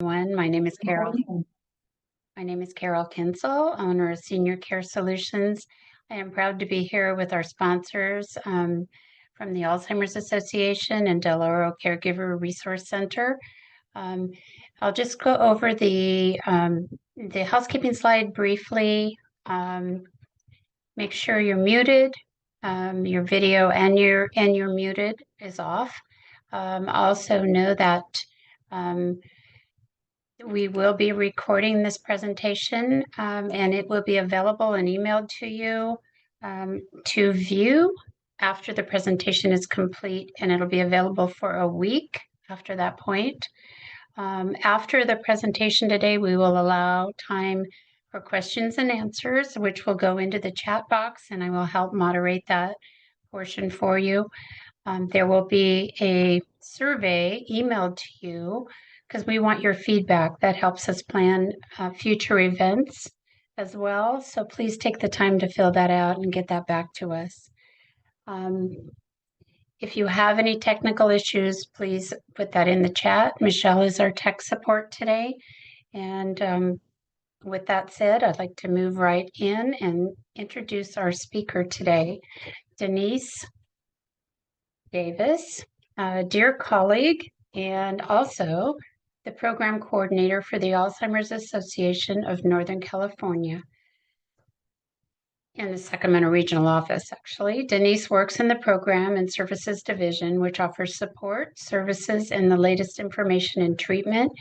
My name is Carol. My name is Carol Kinsel, owner of Senior Care Solutions. I am proud to be here with our sponsors from the Alzheimer's Association and Oro Caregiver Resource Center. I'll just go over the housekeeping slide briefly. Make sure you're muted. Your video and you're muted is off. Also know that we will be recording this presentation and it will be available and emailed to you to view after the presentation is complete, and it'll be available for a week after that point. After the presentation today, we will allow time for questions and answers, which will go into the chat box, and I will help moderate that portion for you. There will be a survey emailed to you because we want your feedback. That helps us plan future events as well. So please take the time to fill that out and get that back to us. If you have any technical issues, please put that in the chat. Michelle is our tech support today. And with that said, I'd like to move right in and introduce our speaker today, Denise Davis, a dear colleague, and also the program coordinator for the Alzheimer's Association of Northern California in the Sacramento Regional Office, actually. Denise works in the Program and Services Division, which offers support, services, and the latest information in treatment,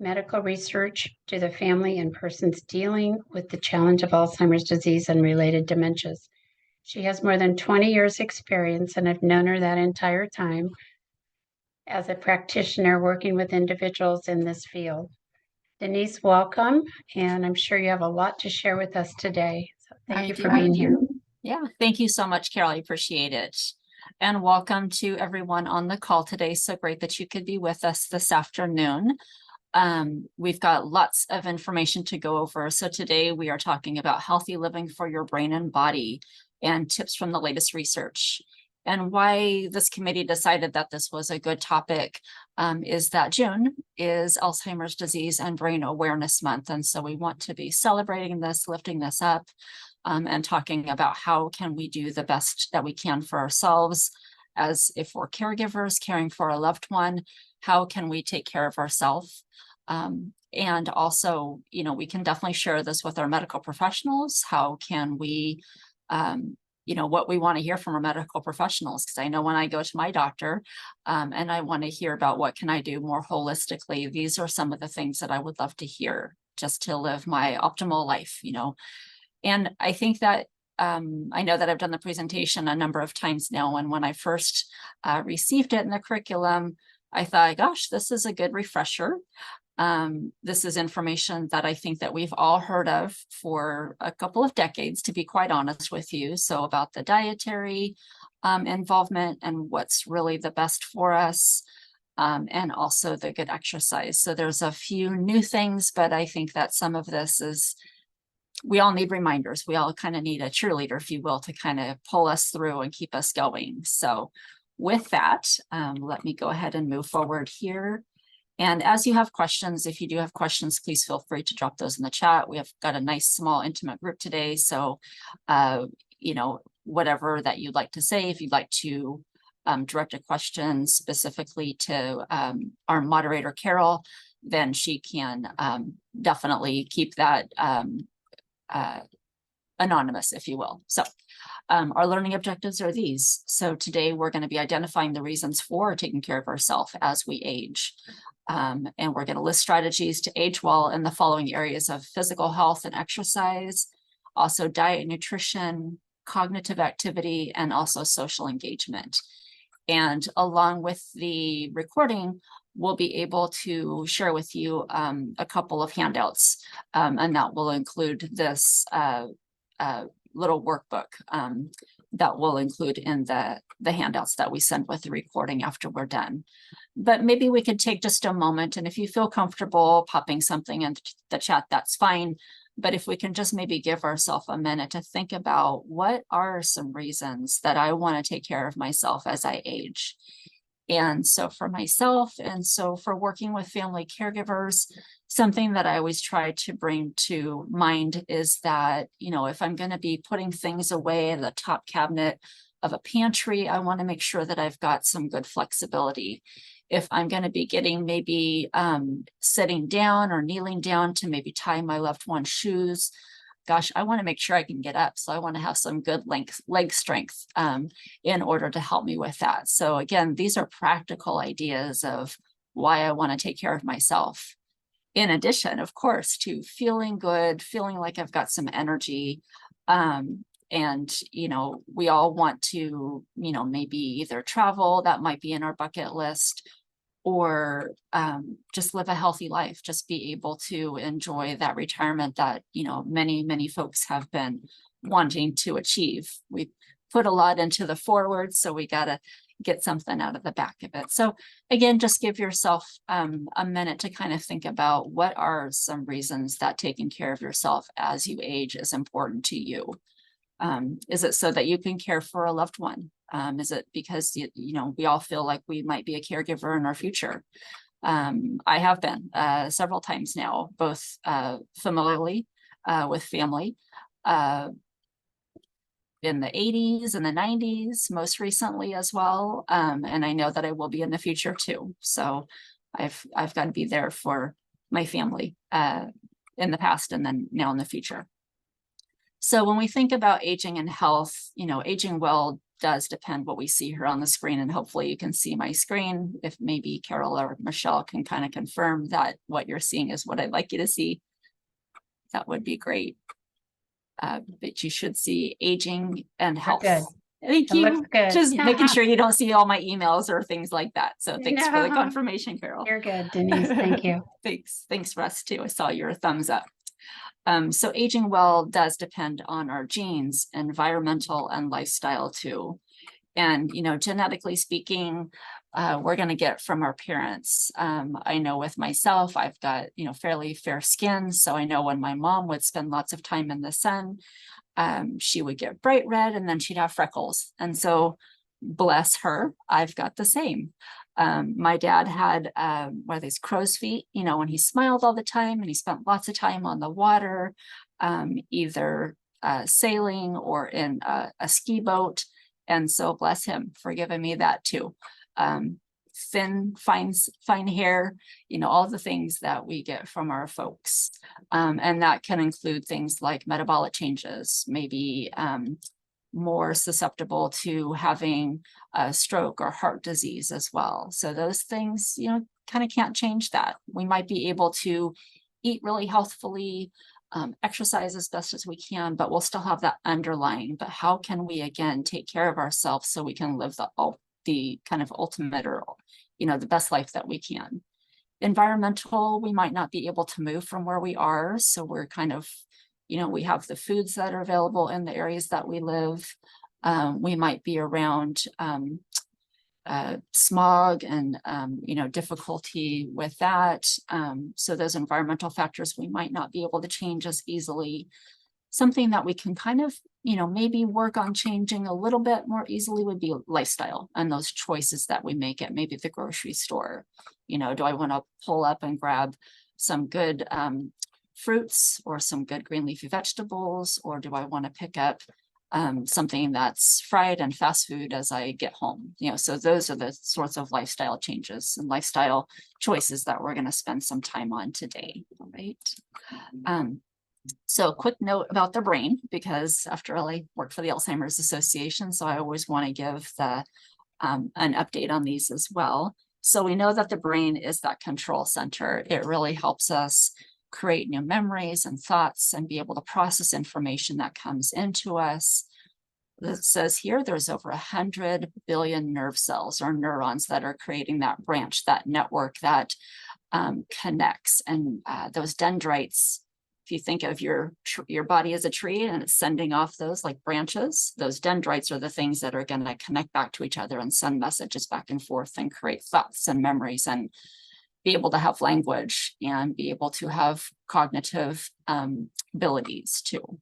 medical research to the family and persons dealing with the challenge of Alzheimer's disease and related dementias. She has more than 20 years experience, and I've known her that entire time as a practitioner working with individuals in this field. Denise, welcome, and I'm sure you have a lot to share with us today. So thank you for being here. Yeah, thank you so much, Carol. I appreciate it. And welcome to everyone on the call today. So great that you could be with us this afternoon. We've got lots of information to go over. So today we are talking about healthy living for your brain and body and tips from the latest research. And why this committee decided that this was a good topic is that June is Alzheimer's Disease and Brain Awareness Month. And so we want to be celebrating this, lifting this up, and talking about how can we do the best that we can for ourselves as if we're caregivers, caring for a loved one, how can we take care of ourselves? And also, you know, we can definitely share this with our medical professionals. How can we you know, what we want to hear from our medical professionals, because I know when I go to my doctor and I want to hear about what can I do more holistically, these are some of the things that I would love to hear just to live my optimal life, you know. And I think that I know that I've done the presentation a number of times now, and when I first received it in the curriculum, I thought, gosh, this is a good refresher. This is information that I think that we've all heard of for a couple of decades, to be quite honest with you. So about the dietary involvement and what's really the best for us, and also the good exercise. So there's a few new things, but I think that some of this is, we all need reminders. We all kind of need a cheerleader, if you will, to kind of pull us through and keep us going. So with that, let me go ahead and move forward here. And as you have questions, if you do have questions, please feel free to drop those in the chat. We have got a nice, small, intimate group today. So, you know, whatever that you'd like to say, if you'd like to direct a question specifically to our moderator, Carol, then she can definitely keep that anonymous, if you will. So our learning objectives are these. So today we're going to be identifying the reasons for taking care of ourselves as we age. And we're going to list strategies to age well in the following areas of physical health and exercise, also diet and nutrition, cognitive activity, and also social engagement. And along with the recording, we'll be able to share with you a couple of handouts, and that will include this little workbook that will include in the handouts that we send with the recording after we're done. But maybe we could take just a moment, and if you feel comfortable popping something in the chat, that's fine. But if we can just maybe give ourselves a minute to think about what are some reasons that I want to take care of myself as I age. And so for myself, and so for working with family caregivers, something that I always try to bring to mind is that, you know, if I'm going to be putting things away in the top cabinet of a pantry, I want to make sure that I've got some good flexibility. If I'm going to be getting maybe sitting down or kneeling down to maybe tie my loved one's shoes, gosh, I want to make sure I can get up. So I want to have some good leg strength in order to help me with that. So again, these are practical ideas of why I want to take care of myself. In addition, of course, to feeling good, feeling like I've got some energy. And, you know, we all want to, you know, maybe either travel, that might be in our bucket list, or just live a healthy life, just be able to enjoy that retirement that, you know, many folks have been wanting to achieve. We put a lot into the forward, so we got to get something out of the back of it. So again, just give yourself a minute to kind of think about what are some reasons that taking care of yourself as you age is important to you. Is it so that you can care for a loved one? Is it because, you know, we all feel like we might be a caregiver in our future? I have been several times now, both familially with family in the 80s and the 90s, most recently as well. And I know that I will be in the future too. So I've got to be there for my family in the past and then now in the future. So when we think about aging and health, you know, aging well does depend what we see here on the screen, and hopefully you can see my screen. If maybe Carol or Michelle can kind of confirm that what you're seeing is what I'd like you to see, that would be great. But you should see aging and health. Good. Thank It you. looks good. Just making sure you don't see all my emails or things like that. So thanks for the No. confirmation, Carol. You're good, Denise. Thank you. Thanks, Russ, too. I saw your thumbs up. So aging well does depend on our genes, environmental and lifestyle too. And, you know, genetically speaking, we're going to get from our parents. I know with myself, I've got, you know, fairly fair skin. So I know when my mom would spend lots of time in the sun, she would get bright red and then she'd have freckles. And so bless her, I've got the same. My dad had one of these crow's feet, you know, when he smiled all the time and he spent lots of time on the water, either sailing or in a ski boat. And so bless him for giving me that too. Thin, fine hair, you know, all the things that we get from our folks. And that can include things like metabolic changes, maybe more susceptible to having a stroke or heart disease as well. So those things, you know, kind of can't change that. We might be able to eat really healthfully, exercise as best as we can, but we'll still have that underlying. But how can we, again, take care of ourselves so we can live the kind of ultimate, or, you know, the best life that we can? Environmental, we might not be able to move from where we are. So we're kind of, you know, we have the foods that are available in the areas that we live. We might be around smog and, you know, difficulty with that. So those environmental factors we might not be able to change as easily. Something that we can kind of, you know, maybe work on changing a little bit more easily would be lifestyle and those choices that we make at maybe the grocery store. You know, do I want to pull up and grab some good fruits or some good green leafy vegetables, or do I want to pick up something that's fried and fast food as I get home? You know, so those are the sorts of lifestyle changes and lifestyle choices that we're going to spend some time on today. All right. So a quick note about the brain, because after all, I work for the Alzheimer's Association, so I always want to give the an update on these as well. So we know that the brain is that control center. It really helps us create new memories and thoughts and be able to process information that comes into us. It says here there's over 100 billion nerve cells or neurons that are creating that branch, that network that connects. And those dendrites, if you think of your body as a tree and it's sending off those like branches, those dendrites are the things that are going to connect back to each other and send messages back and forth and create thoughts and memories and be able to have language and be able to have cognitive abilities too.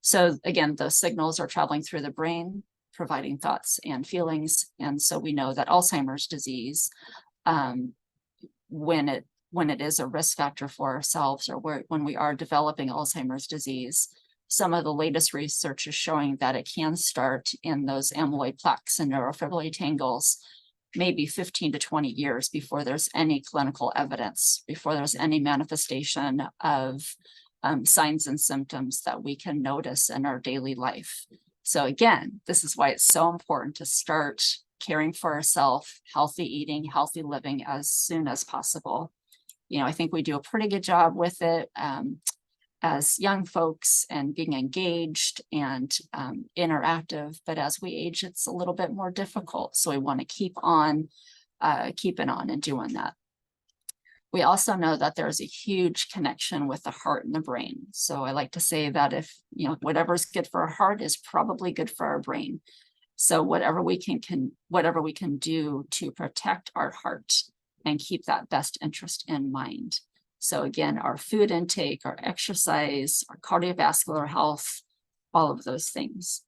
So again, those signals are traveling through the brain, providing thoughts and feelings. And so we know that Alzheimer's disease, when it is a risk factor for ourselves, or when we are developing Alzheimer's disease, some of the latest research is showing that it can start in those amyloid plaques and neurofibrillary tangles, maybe 15 to 20 years before there's any clinical evidence, before there's any manifestation of signs and symptoms that we can notice in our daily life. So again, this is why it's so important to start caring for ourselves, healthy eating, healthy living as soon as possible. You know, I think we do a pretty good job with it as young folks, and being engaged and interactive, but as we age, it's a little bit more difficult. So we want to keep on keeping on and doing that. We also know that there's a huge connection with the heart and the brain. So I like to say that if, you know, whatever's good for our heart is probably good for our brain. So whatever we can do to protect our heart and keep that best interest in mind. So again, our food intake, our exercise, our cardiovascular health, all of those things.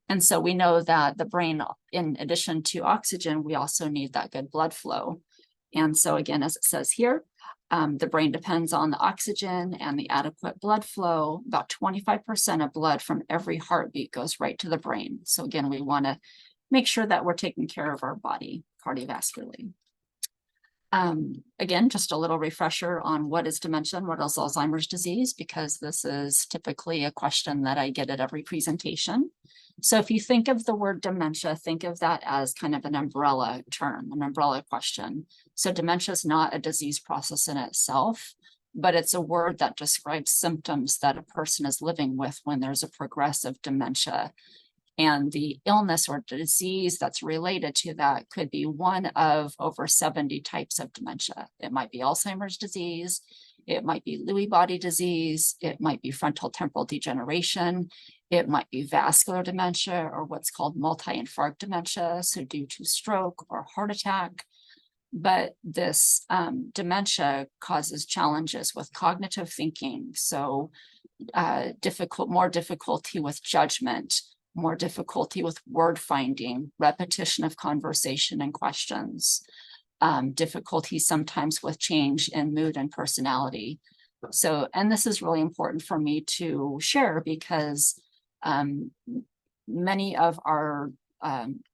And so we know that the brain, in addition to oxygen, we also need that good blood flow. And so again, as it says here, the brain depends on the oxygen and the adequate blood flow. About 25% of blood from every heartbeat goes right to the brain. So again, we want to make sure that we're taking care of our body cardiovascularly. Again, just a little refresher on what is dementia and what is Alzheimer's disease, because this is typically a question that I get at every presentation. So if you think of the word dementia, think of that as kind of an umbrella term, an umbrella question. So dementia is not a disease process in itself, but it's a word that describes symptoms that a person is living with when there's a progressive dementia. And the illness or disease that's related to that could be one of over 70 types of dementia. It might be Alzheimer's disease, it might be Lewy body disease, it might be frontal temporal degeneration, it might be vascular dementia, or what's called multi-infarct dementia, so due to stroke or heart attack. But this dementia causes challenges with cognitive thinking, so more difficulty with judgment, more difficulty with word finding, repetition of conversation and questions, difficulty sometimes with change in mood and personality. So, and this is really important for me to share because many of our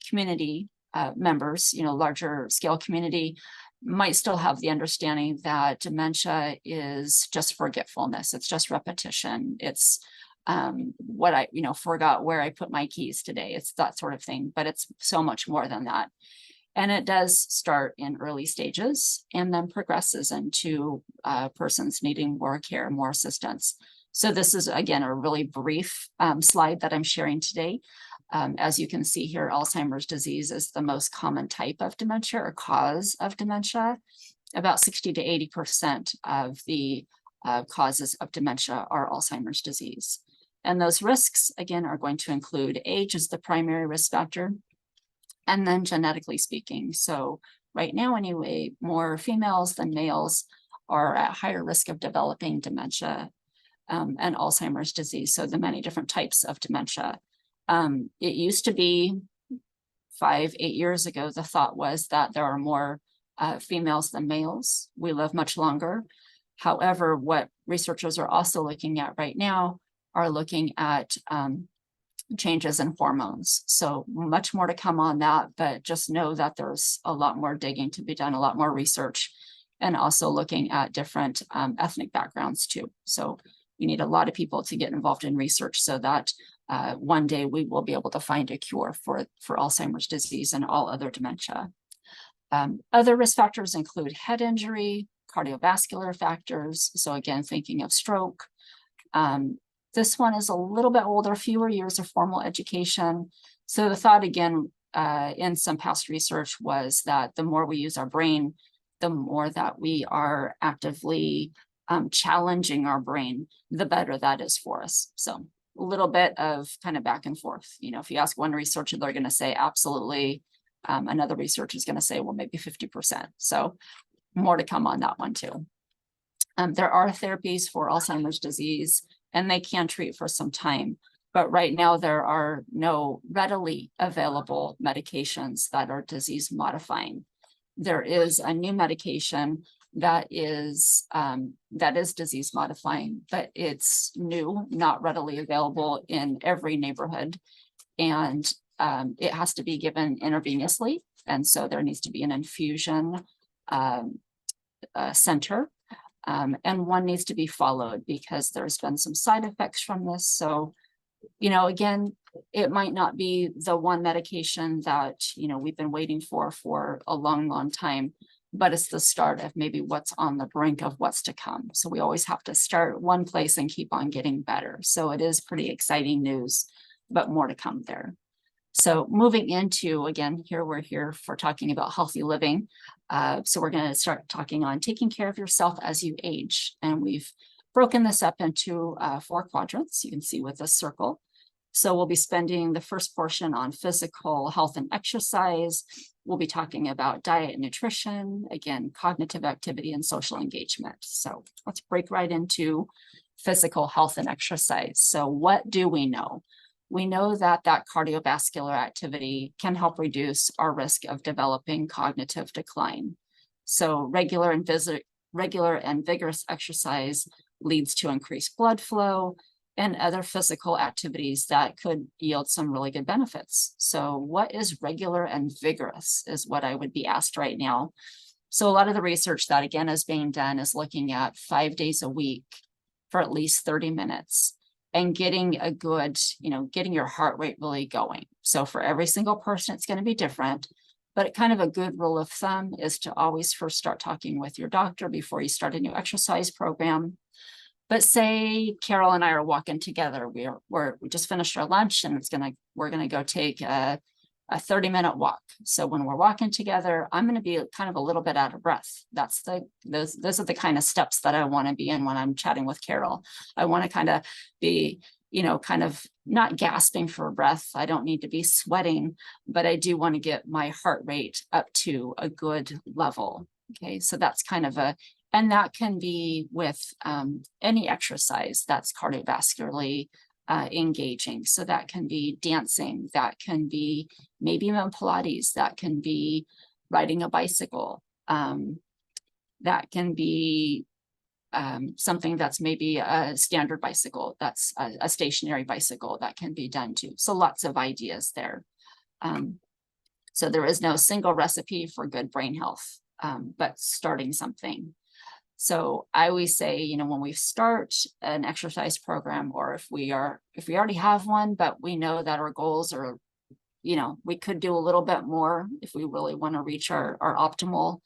community members, you know, larger scale community, might still have the understanding that dementia is just forgetfulness. It's just repetition. It's what I, you know, forgot where I put my keys today. It's that sort of thing, but it's so much more than that. And it does start in early stages and then progresses into persons needing more care, more assistance. So this is, again, a really brief slide that I'm sharing today. As you can see here, Alzheimer's disease is the most common type of dementia or cause of dementia. About 60 to 80% of the causes of dementia are Alzheimer's disease. And those risks, again, are going to include age as the primary risk factor, and then genetically speaking. So right now, anyway, more females than males are at higher risk of developing dementia and Alzheimer's disease. So the many different types of dementia. It used to be 5-8 years ago, the thought was that there are more females than males. We live much longer. However, what researchers are also looking at right now are looking at changes in hormones. So much more to come on that, but just know that there's a lot more digging to be done, a lot more research, and also looking at different ethnic backgrounds too. So we need a lot of people to get involved in research so that one day we will be able to find a cure for Alzheimer's disease and all other dementia. Other risk factors include head injury, cardiovascular factors. So again, thinking of stroke. This one is a little bit older, fewer years of formal education. So the thought, again, in some past research was that the more we use our brain, the more that we are actively challenging our brain, the better that is for us. So a little bit of kind of back and forth. You know, if you ask one researcher, they're going to say absolutely. Another researcher is going to say, well, maybe 50%. So more to come on that one too. There are therapies for Alzheimer's disease, and they can treat for some time. But right now, there are no readily available medications that are disease modifying. There is a new medication that is disease modifying, but it's new, not readily available in every neighborhood. And it has to be given intravenously. And so there needs to be an infusion center. And one needs to be followed because there's been some side effects from this. So, you know, again, it might not be the one medication that, you know, we've been waiting for a long, long time, but it's the start of maybe what's on the brink of what's to come. So we always have to start one place and keep on getting better. So it is pretty exciting news, but more to come there. So moving into, again, we're here for talking about healthy living. So we're going to start talking on taking care of yourself as you age. And we've broken this up into 4 quadrants. You can see with a circle. So we'll be spending the first portion on physical health and exercise. We'll be talking about diet and nutrition, again, cognitive activity and social engagement. So let's break right into physical health and exercise. So what do we know? We know that cardiovascular activity can help reduce our risk of developing cognitive decline. So regular and vigorous exercise leads to increased blood flow and other physical activities that could yield some really good benefits. So what is regular and vigorous is what I would be asked right now. So a lot of the research that again is being done is looking at 5 days a week for at least 30 minutes and getting a good, you know, getting your heart rate really going. So for every single person, it's going to be different, but kind of a good rule of thumb is to always first start talking with your doctor before you start a new exercise program. But say Carol and I are walking together, we just finished our lunch and we're gonna go take a 30-minute walk. So when we're walking together, I'm going to be kind of a little bit out of breath. Those are the kind of steps that I want to be in when I'm chatting with Carol. I want to kind of be, you know, kind of not gasping for breath. I don't need to be sweating, but I do want to get my heart rate up to a good level. Okay, so that's kind of and that can be with any exercise that's cardiovascularly engaging. So that can be dancing, that can be maybe even Pilates, that can be riding a bicycle, that can be something that's maybe a standard bicycle, that's a stationary bicycle that can be done too. So lots of ideas there. So there is no single recipe for good brain health, but starting something. So I always say, you know, when we start an exercise program, or if we already have one, but we know that our goals are, you know, we could do a little bit more if we really want to reach our optimal,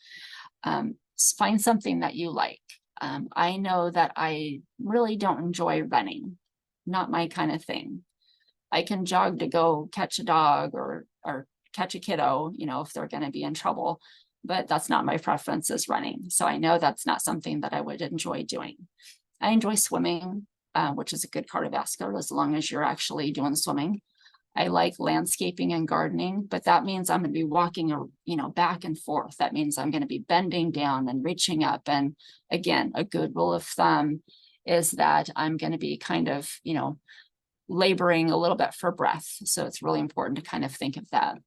find something that you like. I know that I really don't enjoy running, not my kind of thing. I can jog to go catch a dog or catch a kiddo, you know, if they're going to be in trouble. But that's not my preference is running. So I know that's not something that I would enjoy doing. I enjoy swimming, which is a good cardiovascular as long as you're actually doing swimming. I like landscaping and gardening, but that means I'm going to be walking, you know, back and forth. That means I'm going to be bending down and reaching up. And again, a good rule of thumb is that I'm going to be kind of, you know, laboring a little bit for breath. So it's really important to kind of think of that.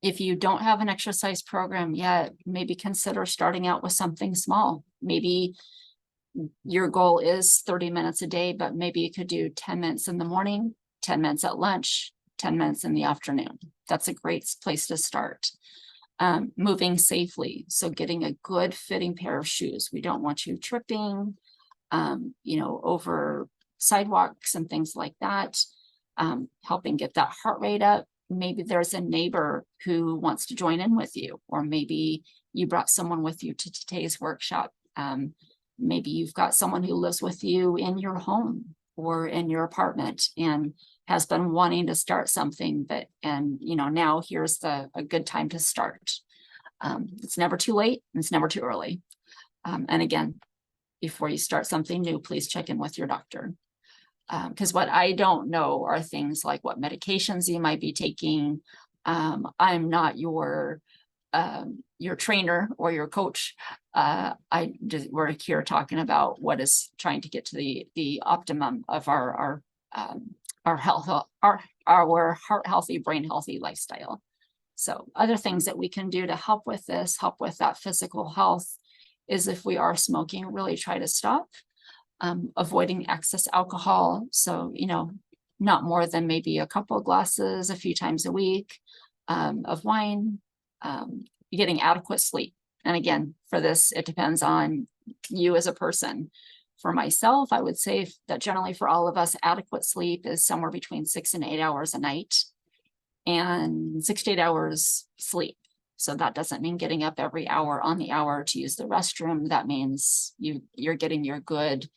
If you don't have an exercise program yet, maybe consider starting out with something small. Maybe your goal is 30 minutes a day, but maybe you could do 10 minutes in the morning, 10 minutes at lunch, 10 minutes in the afternoon. That's a great place to start. Moving safely. So getting a good fitting pair of shoes. We don't want you tripping, you know, over sidewalks and things like that. Helping get that heart rate up. Maybe there's a neighbor who wants to join in with you, or maybe you brought someone with you to today's workshop. Maybe you've got someone who lives with you in your home or in your apartment and has been wanting to start something, and you know, now here's a good time to start. It's never too late, and it's never too early. And again, before you start something new, please check in with your doctor. Because what I don't know are things like what medications you might be taking. I'm not your trainer or your coach. We're here talking about what is trying to get to the optimum of our our health, our heart healthy, brain healthy lifestyle. So other things that we can do to help with this, help with that physical health, is if we are smoking, really try to stop, avoiding excess alcohol. So, not more than maybe a couple of glasses a few times a week of wine, getting adequate sleep. And again, for this, it depends on you as a person. For myself, I would say that generally for all of us, adequate sleep is somewhere between 6 and 8 hours a night, and 6 to 8 hours sleep. So that doesn't mean getting up every hour on the hour to use the restroom. That means you're getting your good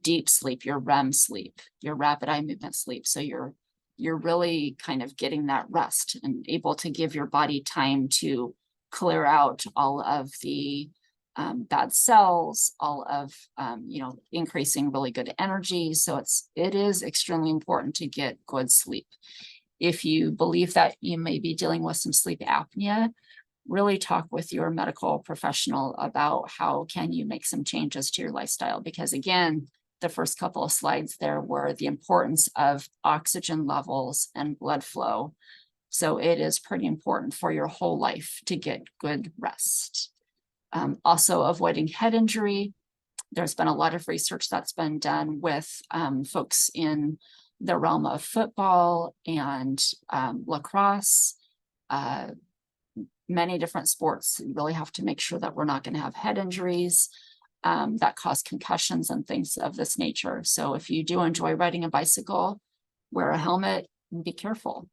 deep sleep, your REM sleep, your rapid eye movement sleep. So you're really kind of getting that rest and able to give your body time to clear out all of the bad cells, all of increasing really good energy. So it is extremely important to get good sleep. If you believe that you may be dealing with some sleep apnea, really talk with your medical professional about how can you make some changes to your lifestyle. Because again, the first couple of slides there were the importance of oxygen levels and blood flow. So it is pretty important for your whole life to get good rest. Also avoiding head injury. There's been a lot of research that's been done with folks in the realm of football and lacrosse, many different sports. You really have to make sure that we're not going to have head injuries that cause concussions and things of this nature. So if you do enjoy riding a bicycle, wear a helmet and be careful.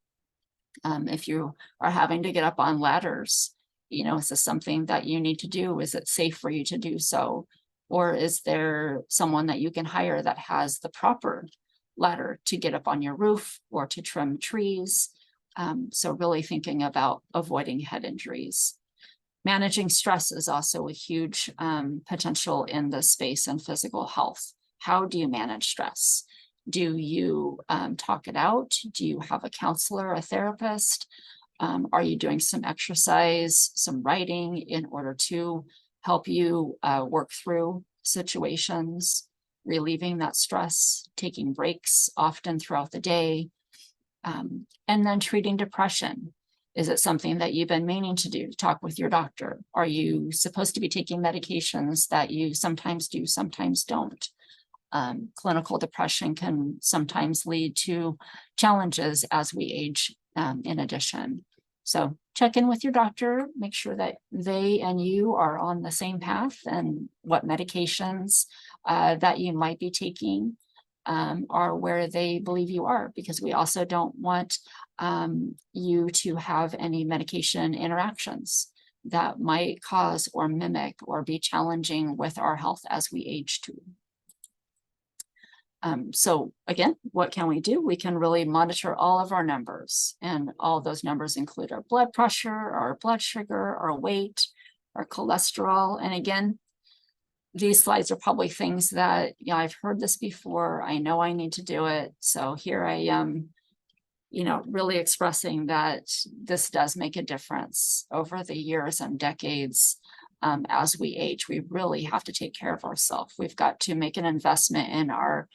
If you are having to get up on ladders, is this something that you need to do? Is it safe for you to do so? Or is there someone that you can hire that has the proper ladder to get up on your roof or to trim trees? So really thinking about avoiding head injuries. Managing stress is also a huge potential in the space and physical health. How do you manage stress? Do you talk it out? Do you have a counselor, a therapist? Are you doing some exercise, some writing in order to help you work through situations, relieving that stress, taking breaks often throughout the day, and then treating depression? Is it something that you've been meaning to do? Talk with your doctor. Are you supposed to be taking medications that you sometimes do, sometimes don't? Clinical depression can sometimes lead to challenges as we age in addition. So check in with your doctor, make sure that they and you are on the same path, and what medications that you might be taking are where they believe you are, because we also don't want you to have any medication interactions that might cause or mimic or be challenging with our health as we age too. So again, what can we do? We can really monitor all of our numbers, and all those numbers include our blood pressure, our blood sugar, our weight, our cholesterol. And again, these slides are probably things that, I've heard this before. I know I need to do it. So here I am, really expressing that this does make a difference over the years and decades. As we age, we really have to take care of ourselves. We've got to make an investment in our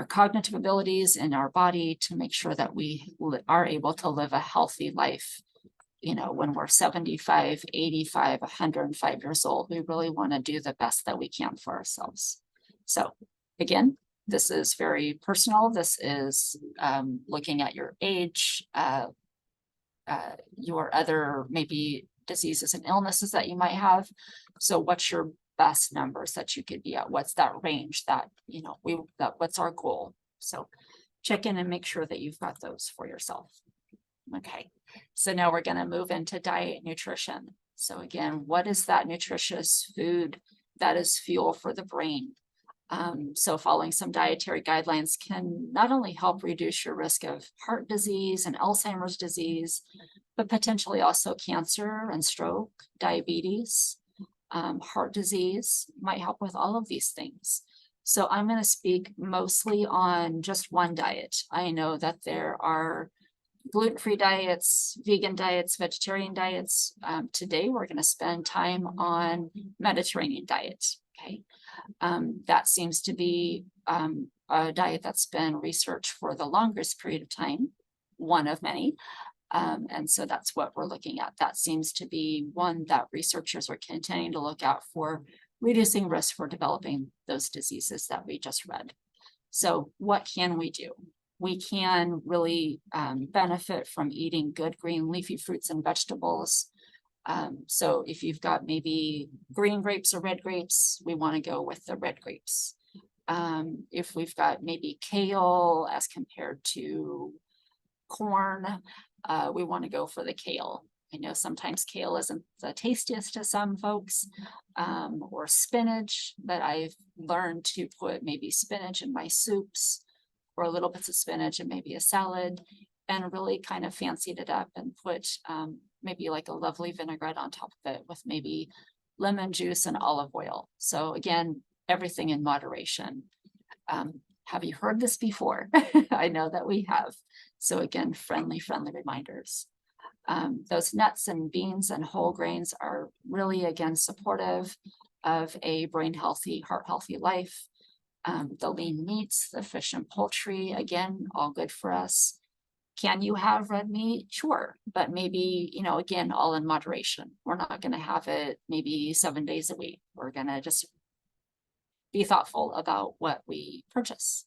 cognitive abilities in our body to make sure that we are able to live a healthy life. When we're 75, 85, 105 years old, we really want to do the best that we can for ourselves. So again, this is very personal. This is looking at your age, your other maybe diseases and illnesses that you might have. So what's your best numbers that you could be at? What's that range that, what's our goal? So check in and make sure that you've got those for yourself. Okay, so now we're going to move into diet and nutrition. So again, what is that nutritious food that is fuel for the brain? So following some dietary guidelines can not only help reduce your risk of heart disease and Alzheimer's disease, but potentially also cancer and stroke, diabetes, heart disease. Might help with all of these things. So I'm going to speak mostly on just one diet. I know that there are gluten-free diets, vegan diets, vegetarian diets. Today, we're going to spend time on Mediterranean diet. Okay, that seems to be a diet that's been researched for the longest period of time, one of many. And so that's what we're looking at. That seems to be one that researchers are continuing to look at for reducing risk for developing those diseases that we just read. So what can we do? We can really benefit from eating good green leafy fruits and vegetables. So if you've got maybe green grapes or red grapes, we want to go with the red grapes. If we've got maybe kale as compared to corn, we want to go for the kale. I know sometimes kale isn't the tastiest to some folks, or spinach, but I've learned to put maybe spinach in my soups or little bits of spinach and maybe a salad, and really kind of fancied it up and put maybe like a lovely vinaigrette on top of it with maybe lemon juice and olive oil. So again, everything in moderation. Have you heard this before? I know that we have. So again, friendly reminders. Those nuts and beans and whole grains are really, again, supportive of a brain healthy, heart healthy life. The lean meats, the fish and poultry, again, all good for us. Can you have red meat? Sure. But maybe, you know, again, all in moderation. We're not going to have it maybe 7 days a week. We're going to just be thoughtful about what we purchase.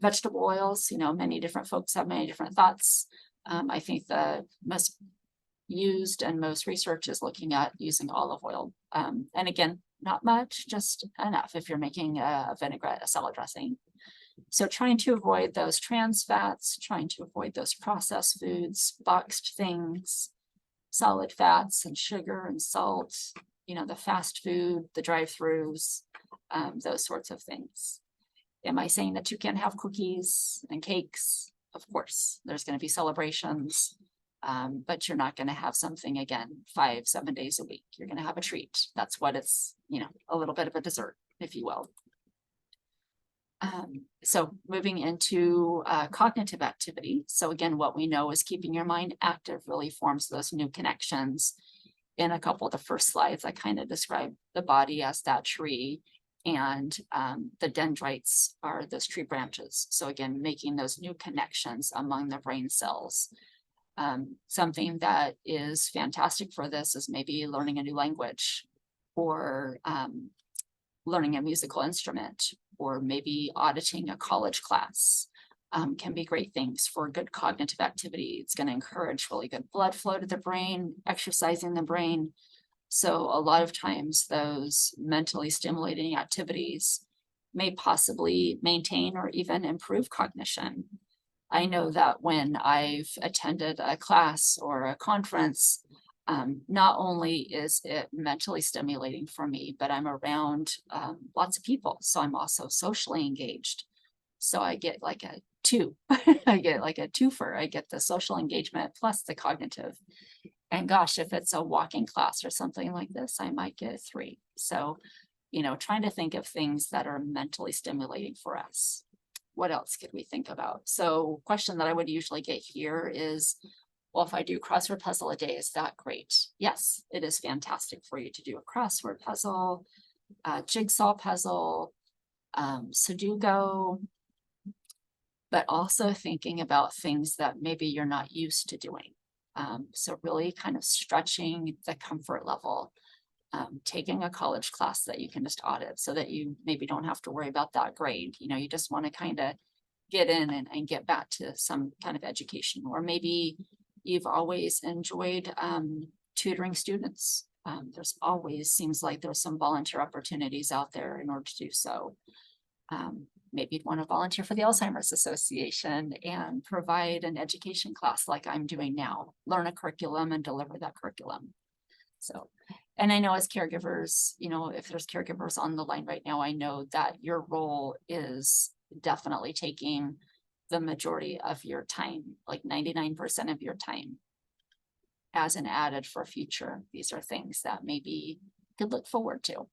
Vegetable oils, you know, many different folks have many different thoughts. I think the most used and most research is looking at using olive oil. And again, not much, just enough if you're making a vinaigrette, a salad dressing. So trying to avoid those trans fats, trying to avoid those processed foods, boxed things, solid fats and sugar and salt, you know, the fast food, the drive-throughs, those sorts of things. Am I saying that you can't have cookies and cakes? Of course, there's going to be celebrations, but you're not going to have something again 5-7 days a week. You're going to have a treat. That's what it's, you know, a little bit of a dessert, if you will. So moving into cognitive activity. So again, what we know is keeping your mind active really forms those new connections. In a couple of the first slides, I kind of described the body as that tree, and the dendrites are those tree branches. So again, making those new connections among the brain cells. Something that is fantastic for this is maybe learning a new language, or learning a musical instrument, or maybe auditing a college class. Can be great things for good cognitive activity. It's going to encourage really good blood flow to the brain, exercising the brain. So a lot of times those mentally stimulating activities may possibly maintain or even improve cognition. I know that when I've attended a class or a conference, not only is it mentally stimulating for me, but I'm around lots of people. So I'm also socially engaged. So I get like a 2, I get like a twofer. I get the social engagement plus the cognitive. And gosh, if it's a walking class or something like this, I might get a 3. So, you know, trying to think of things that are mentally stimulating for us. What else could we think about? So question that I would usually get here is, well, if I do crossword puzzle a day, is that great? Yes, it is fantastic for you to do a crossword puzzle, a jigsaw puzzle, Sudoku, but also thinking about things that maybe you're not used to doing. So really kind of stretching the comfort level, taking a college class that you can just audit so that you maybe don't have to worry about that grade. You know, you just want to kind of get in and get back to some kind of education, or maybe you've always enjoyed tutoring students. There's always seems like there's some volunteer opportunities out there in order to do so. Maybe you'd want to volunteer for the Alzheimer's Association and provide an education class like I'm doing now, learn a curriculum and deliver that curriculum. So, and I know as caregivers, you know, if there's caregivers on the line right now, I know that your role is definitely taking the majority of your time, like 99% of your time, as an added for future. These are things that maybe you could look forward to.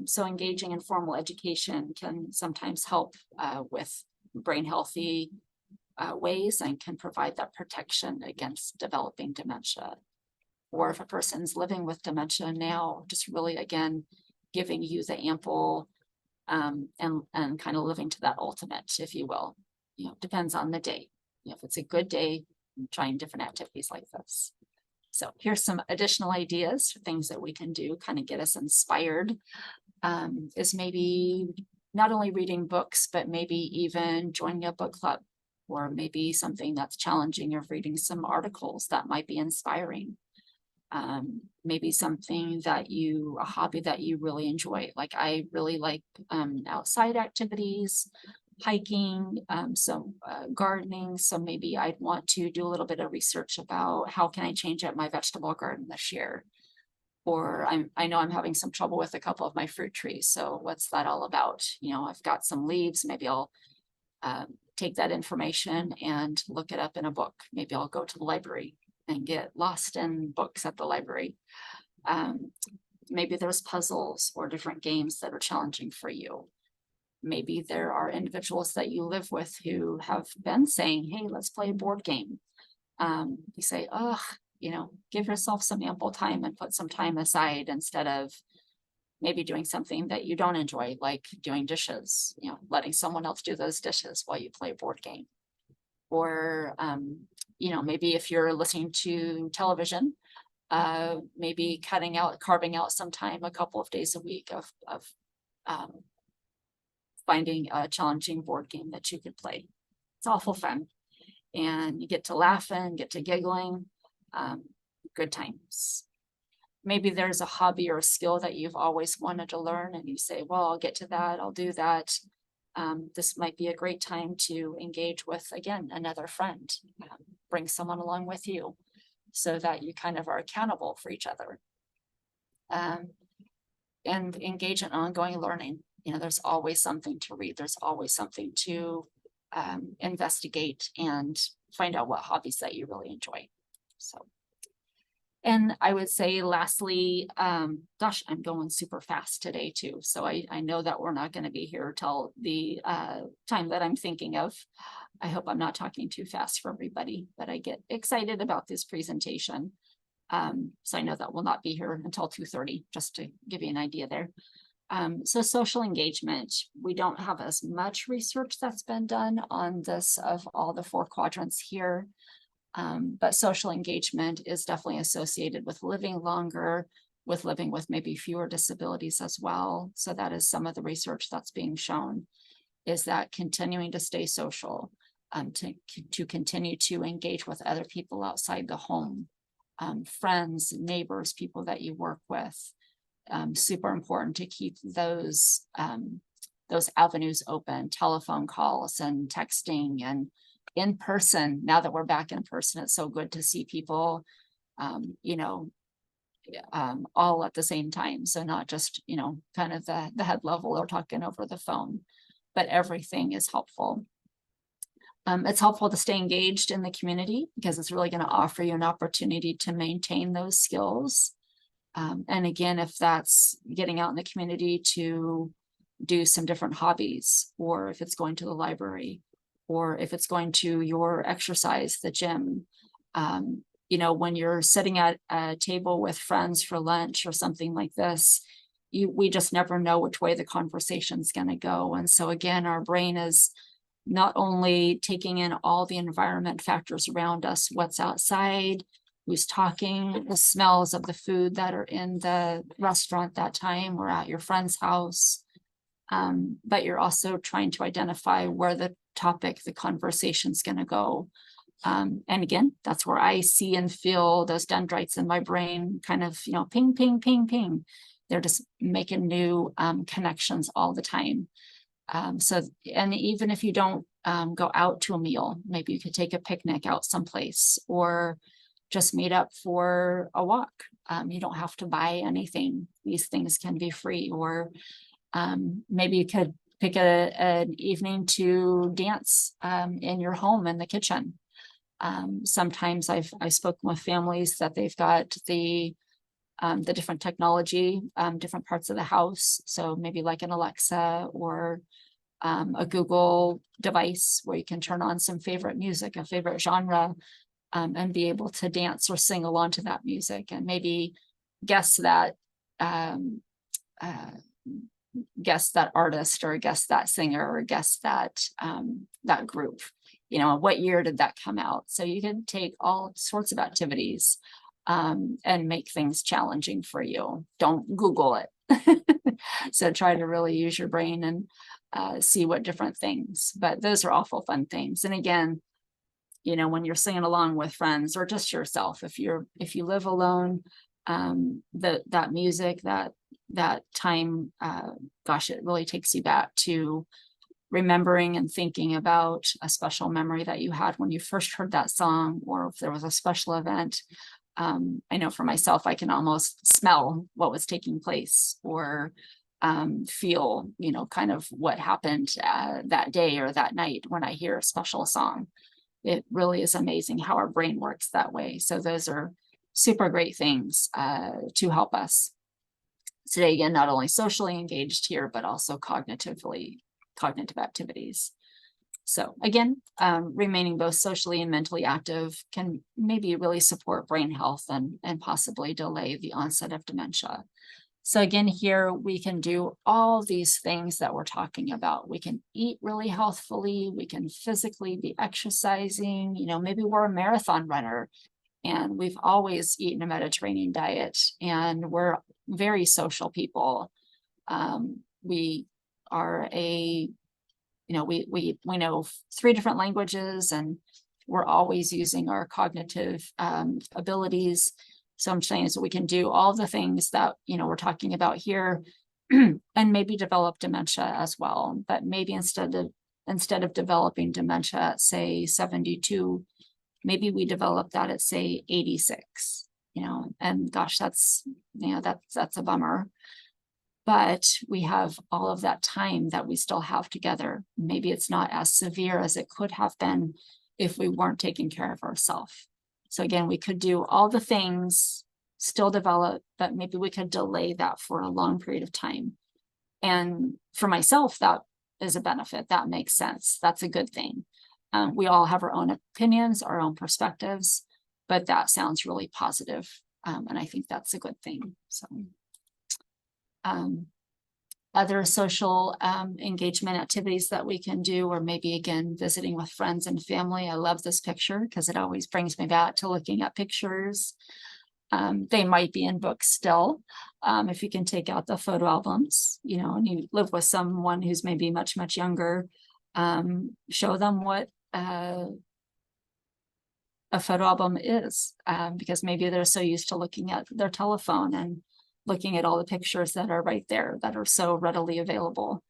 So engaging in formal education can sometimes help with brain healthy ways and can provide that protection against developing dementia. Or if a person's living with dementia now, just really, again, giving you the ample and kind of living to that ultimate, if you will. Depends on the day. If it's a good day, trying different activities like this. So here's some additional ideas for things that we can do, kind of get us inspired. Is maybe not only reading books, but maybe even joining a book club, or maybe something that's challenging of reading some articles that might be inspiring. Maybe something that a hobby that you really enjoy. Like I really like outside activities, hiking, gardening. So maybe I'd want to do a little bit of research about how can I change up my vegetable garden this year. Or I know I'm having some trouble with a couple of my fruit trees. So what's that all about? I've got some leaves. Maybe I'll take that information and look it up in a book. Maybe I'll go to the library and get lost in books at the library. Maybe there's puzzles or different games that are challenging for you. Maybe there are individuals that you live with who have been saying, hey, let's play a board game. You say, give yourself some ample time and put some time aside instead of maybe doing something that you don't enjoy, like doing dishes, letting someone else do those dishes while you play a board game. Or, maybe if you're listening to television, maybe carving out some time, a couple of days a week of finding a challenging board game that you could play. It's awful fun. And you get to laughing, get to giggling, good times. Maybe there's a hobby or a skill that you've always wanted to learn and you say, well, I'll get to that, I'll do that. This might be a great time to engage with, again, another friend. Bring someone along with you so that you kind of are accountable for each other. And engage in ongoing learning. There's always something to read. There's always something to investigate and find out what hobbies that you really enjoy. So. And I would say lastly, gosh, I'm going super fast today too. So I know that we're not going to be here till the time that I'm thinking of. I hope I'm not talking too fast for everybody, but I get excited about this presentation. So I know that we'll not be here until 2:30, just to give you an idea there. So social engagement, we don't have as much research that's been done on this of all the 4 quadrants here. But social engagement is definitely associated with living longer, with living with maybe fewer disabilities as well. So that is some of the research that's being shown, is that continuing to stay social, to continue to engage with other people outside the home, friends, neighbors, people that you work with. Super important to keep those avenues open, telephone calls and texting and in person. Now that we're back in person, it's so good to see people, all at the same time. So not just, kind of the head level or talking over the phone, but everything is helpful. It's helpful to stay engaged in the community because it's really going to offer you an opportunity to maintain those skills. And again, if that's getting out in the community to do some different hobbies, or if it's going to the library, or if it's going to your exercise, the gym, when you're sitting at a table with friends for lunch or something like this, we just never know which way the conversation's going to go. And so again, our brain is not only taking in all the environment factors around us, what's outside, who's talking, the smells of the food that are in the restaurant that time or at your friend's house. But you're also trying to identify where the conversation's going to go. And again, that's where I see and feel those dendrites in my brain kind of, ping, ping, ping, ping. They're just making new connections all the time. And even if you don't go out to a meal, maybe you could take a picnic out someplace or just meet up for a walk. You don't have to buy anything. These things can be free. Or maybe you could pick an evening to dance in your home in the kitchen. Sometimes I've spoken with families that they've got the different technology, different parts of the house. So maybe like an Alexa or a Google device where you can turn on some favorite music, a favorite genre, and be able to dance or sing along to that music and maybe guess that guess that artist, or guess that singer, or guess that that group. You know, what year did that come out? So you can take all sorts of activities and make things challenging for you. Don't Google it. So try to really use your brain and see what different things, but those are awful fun things. And again, you know, when you're singing along with friends or just yourself, if you live alone, that music, that time, gosh, it really takes you back to remembering and thinking about a special memory that you had when you first heard that song, or if there was a special event. I know for myself, I can almost smell what was taking place, or feel, you know, kind of what happened that day or that night when I hear a special song. It really is amazing how our brain works that way. So those are super great things to help us today. Again, not only socially engaged here, but also cognitive activities. So again, remaining both socially and mentally active can maybe really support brain health and possibly delay the onset of dementia. So again, here we can do all these things that we're talking about. We can eat really healthfully. We can physically be exercising. You know, maybe we're a marathon runner and we've always eaten a Mediterranean diet, and we're very social people. We are we know 3 different languages, and we're always using our cognitive abilities. So I'm saying is we can do all the things that, you know, we're talking about here and maybe develop dementia as well. But maybe instead of developing dementia at say 72, maybe we develop that at say 86, you know, and gosh, that's, you know, that's a bummer. But we have all of that time that we still have together. Maybe it's not as severe as it could have been if we weren't taking care of ourselves. So again, we could do all the things, still develop, but maybe we could delay that for a long period of time. And for myself, that is a benefit. That makes sense. That's a good thing. We all have our own opinions, our own perspectives, but that sounds really positive. And I think that's a good thing. So other social engagement activities that we can do, or maybe again visiting with friends and family. I love this picture because it always brings me back to looking at pictures. They might be in books still, if you can take out the photo albums, you know, and you live with someone who's maybe much younger, show them what a photo album is, because maybe they're so used to looking at their telephone and looking at all the pictures that are right there that are so readily available.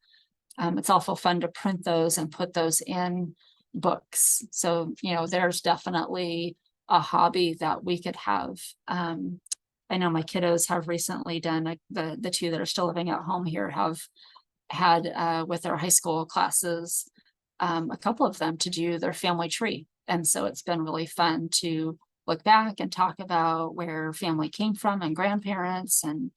It's awful fun to print those and put those in books. So, you know, there's definitely a hobby that we could have. I know my kiddos have recently done, the 2 that are still living at home here have had with their high school classes, a couple of them to do their family tree. And so it's been really fun to look back and talk about where family came from and grandparents, and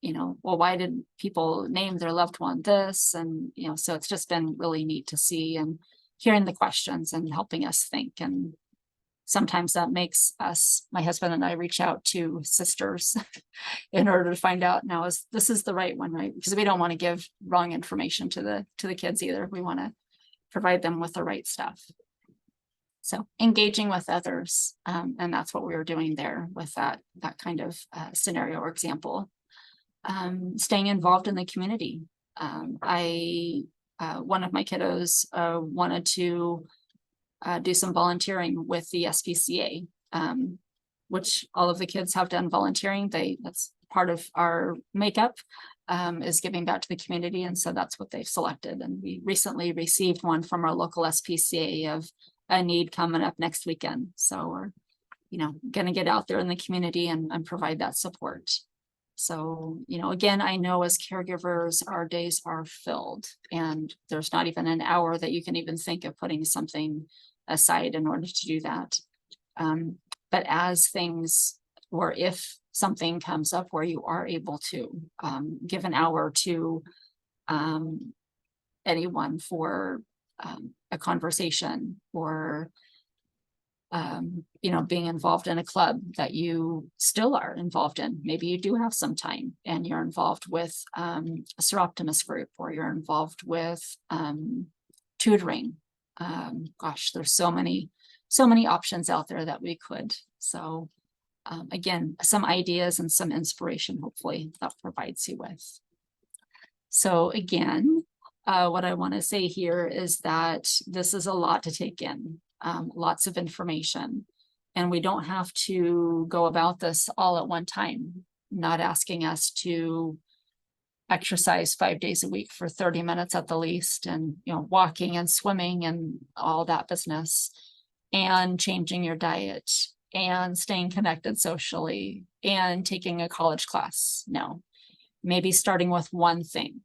you know, well, why did people name their loved one this? And, you know, so it's just been really neat to see and hearing the questions and helping us think. And sometimes that makes us, my husband and I, reach out to sisters in order to find out, now this is the right one, right? Because we don't want to give wrong information to the kids either. We want to provide them with the right stuff. So engaging with others, and that's what we were doing there with that kind of scenario or example. Staying involved in the community. One of my kiddos wanted to do some volunteering with the SPCA, which all of the kids have done volunteering. That's part of our makeup, is giving back to the community, and so that's what they've selected. And we recently received one from our local SPCA of a need coming up next weekend. So we're, you know, going to get out there in the community and provide that support. So, you know, again, I know as caregivers, our days are filled, and there's not even an hour that you can even think of putting something aside in order to do that. But as things, or if something comes up where you are able to give an hour to anyone for a conversation, or you know, being involved in a club that you still are involved in. Maybe you do have some time and you're involved with a seroptimist group, or you're involved with tutoring. Gosh, there's so many options out there that we could. So again, some ideas and some inspiration, hopefully, that provides you with. So again, what I want to say here is that this is a lot to take in, lots of information, and we don't have to go about this all at one time. Not asking us to exercise 5 days a week for 30 minutes at the least, and, you know, walking and swimming and all that business, and changing your diet and staying connected socially and taking a college class. No, maybe starting with one thing.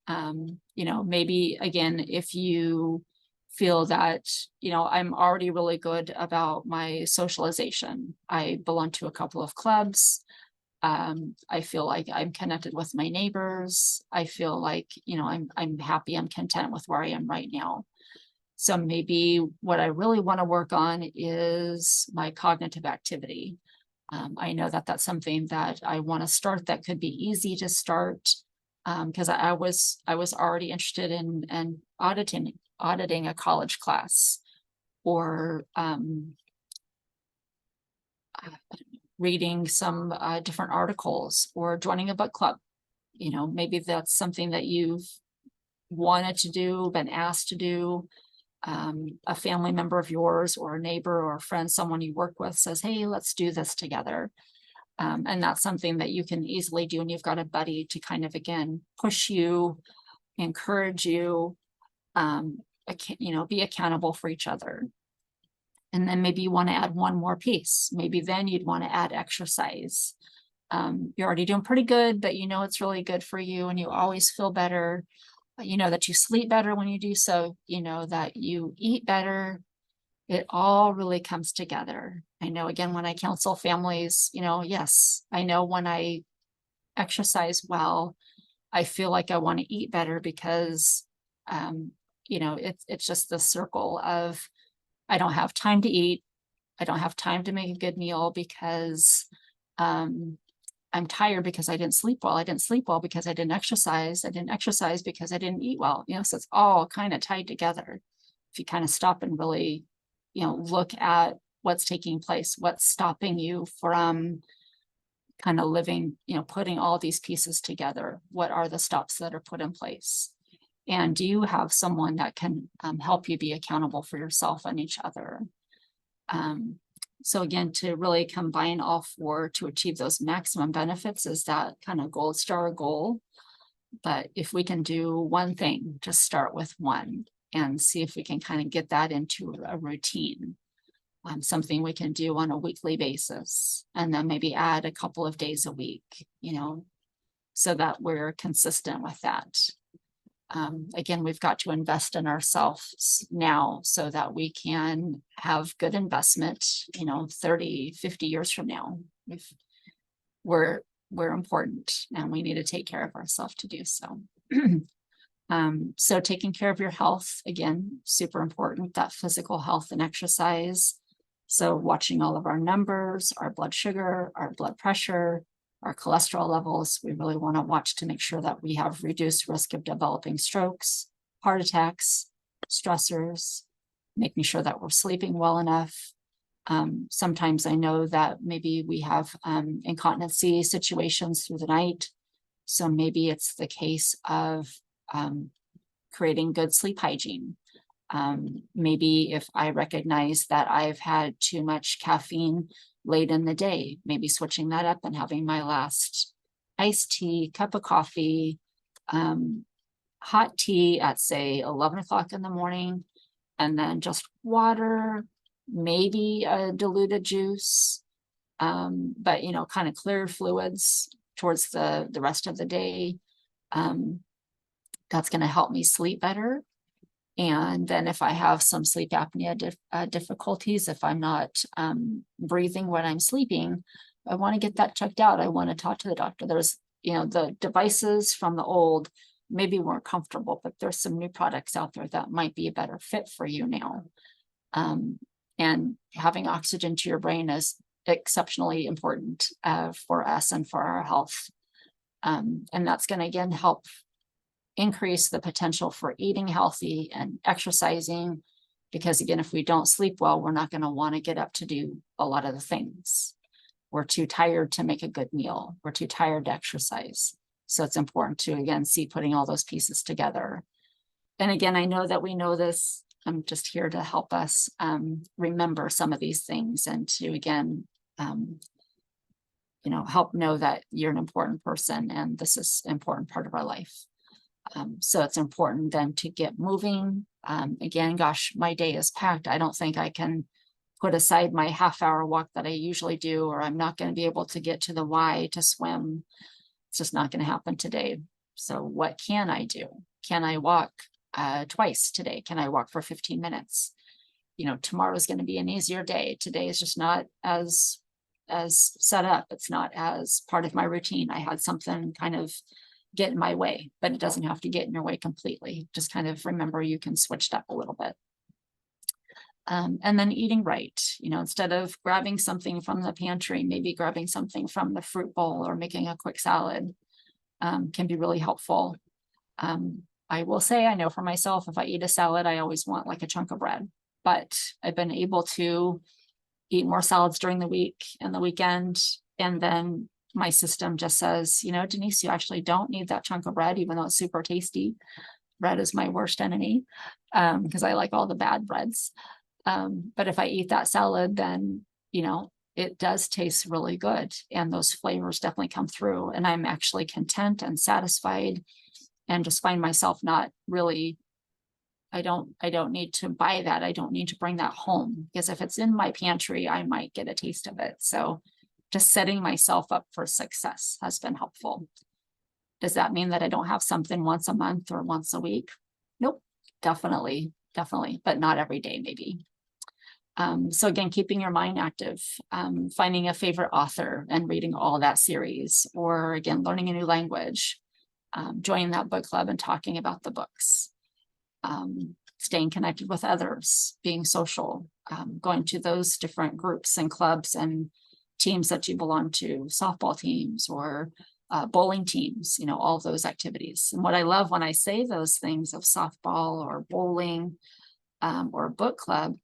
You know, maybe again, if you feel that, you know, I'm already really good about my socialization. I belong to a couple of clubs. I feel like I'm connected with my neighbors. I feel like, you know, I'm happy, I'm content with where I am right now. So maybe what I really want to work on is my cognitive activity. I know that that's something that I want to start, that could be easy to start, because I was already interested in auditing a college class, or reading some different articles, or joining a book club. You know, maybe that's something that you've wanted to do, been asked to do. A family member of yours, or a neighbor, or a friend, someone you work with, says, hey, let's do this together. And that's something that you can easily do, and you've got a buddy to kind of, again, push you, encourage you, you know, be accountable for each other. And then maybe you want to add one more piece. Maybe then you'd want to add exercise. You're already doing pretty good, but you know it's really good for you, and you always feel better. You know that you sleep better when you do so, you know that you eat better. It all really comes together. I know, again, when I counsel families, you know, yes, I know when I exercise well, I feel like I want to eat better, because, you know, it's just the circle of, I don't have time to eat. I don't have time to make a good meal because, I'm tired because I didn't sleep well. I didn't sleep well because I didn't exercise. I didn't exercise because I didn't eat well. You know, so it's all kind of tied together. If you kind of stop and really, you know, look at what's taking place, what's stopping you from kind of living, you know, putting all these pieces together. What are the stops that are put in place? And do you have someone that can help you be accountable for yourself and each other? So again, to really combine all four to achieve those maximum benefits is that kind of gold star goal. But if we can do one thing, just start with one and see if we can kind of get that into a routine. Something we can do on a weekly basis, and then maybe add a couple of days a week, you know, so that we're consistent with that. Again, we've got to invest in ourselves now so that we can have good investment, you know, 30, 50 years from now. We're important, and we need to take care of ourselves to do so. So taking care of your health, again, super important, that physical health and exercise. So watching all of our numbers, our blood sugar, our blood pressure, our cholesterol levels. We really want to watch to make sure that we have reduced risk of developing strokes, heart attacks, stressors, making sure that we're sleeping well enough. Sometimes I know that maybe we have incontinency situations through the night. So maybe it's the case of creating good sleep hygiene. Maybe if I recognize that I've had too much caffeine late in the day, maybe switching that up and having my last iced tea, cup of coffee, hot tea at, say, 11 o'clock in the morning, and then just water, maybe a diluted juice, but, you know, kind of clear fluids towards the rest of the day. That's going to help me sleep better. And then if I have some sleep apnea difficulties, if I'm not breathing when I'm sleeping, I want to get that checked out. I want to talk to the doctor. There's, you know, the devices from the old maybe weren't comfortable, but there's some new products out there that might be a better fit for you now. And having oxygen to your brain is exceptionally important for us and for our health. And that's going to, again, help increase the potential for eating healthy and exercising. Because again, if we don't sleep well, we're not going to want to get up to do a lot of the things. We're too tired to make a good meal. We're too tired to exercise. So it's important to, again, see putting all those pieces together. And again, I know that we know this. I'm just here to help us remember some of these things and to, again, help know that you're an important person and this is an important part of our life. So it's important then to get moving. Again, gosh, my day is packed. I don't think I can put aside my half-hour walk that I usually do, or I'm not going to be able to get to the Y to swim. It's just not going to happen today. So what can I do? Can I walk twice today? Can I walk for 15 minutes? Tomorrow is going to be an easier day. Today is just not as set up. It's not as part of my routine. I had something kind of get in my way, but it doesn't have to get in your way completely. Just kind of remember you can switch it up a little bit. And then eating right, instead of grabbing something from the pantry, maybe grabbing something from the fruit bowl or making a quick salad can be really helpful. I will say, I know for myself, if I eat a salad, I always want like a chunk of bread, but I've been able to eat more salads during the week and the weekend. And then my system just says, Denise, you actually don't need that chunk of bread, even though it's super tasty. Bread is my worst enemy because I like all the bad breads. But if I eat that salad, then, it does taste really good. And those flavors definitely come through. And I'm actually content and satisfied and just find myself not really, I don't need to buy that. I don't need to bring that home because if it's in my pantry, I might get a taste of it. So just setting myself up for success has been helpful. Does that mean that I don't have something once a month or once a week? Nope, definitely, but not every day, maybe. So again, keeping your mind active, finding a favorite author and reading all that series, or again, learning a new language, joining that book club and talking about the books, staying connected with others, being social, going to those different groups and clubs and teams that you belong to, softball teams or bowling teams, all of those activities. And what I love when I say those things of softball or bowling or book club